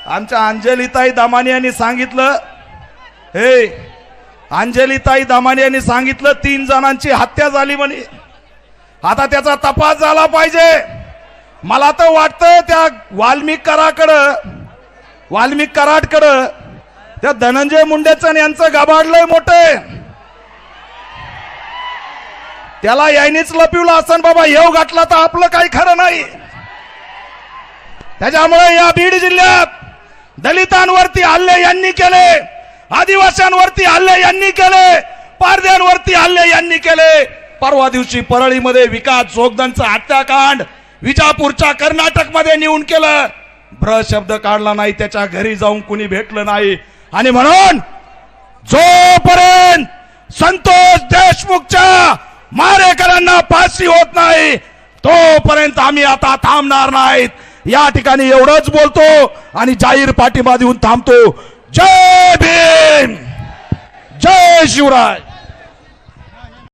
आमच्या अंजलीताई दामानी यांनी सांगितलं, हे अंजलीताई दामानी यांनी सांगितलं 3 जणांची हत्या झाली म्हणे. आता त्याचा तपास झाला पाहिजे. मला तर वाटतं त्या वाल्मिक कराडकडं त्या धनंजय मुंडेचं यांचं गाभाडलंय मोठे. त्याला यायनीच लपिवलं असं बाबा, येऊ गाठला तर आपलं काही खरं नाही. त्याच्यामुळे या बीड जिल्ह्यात दलितांवरती हल्ले यांनी केले, आदिवासींवरती हल्ले यांनी केले, पारध्यांवरती हल्ले यांनी केले. परवा दिवशी परळीमध्ये विकास जोगदंडचं हत्याकांड विजापूरच्या कर्नाटकमध्ये नेऊन केलं. ब्र शब्द काढला नाही, त्याच्या घरी जाऊन कुणी भेटलं नाही. आणि म्हणून जोपर्यंत संतोष देशमुखच्या मारेकरांना फाशी होत नाही तोपर्यंत आम्ही आता थांबणार नाहीत. या ठिकाणी एवढंच बोलतो आणि जाहीर पाठिंबा देऊन थांबतो. जय भीम, जय शिवराय.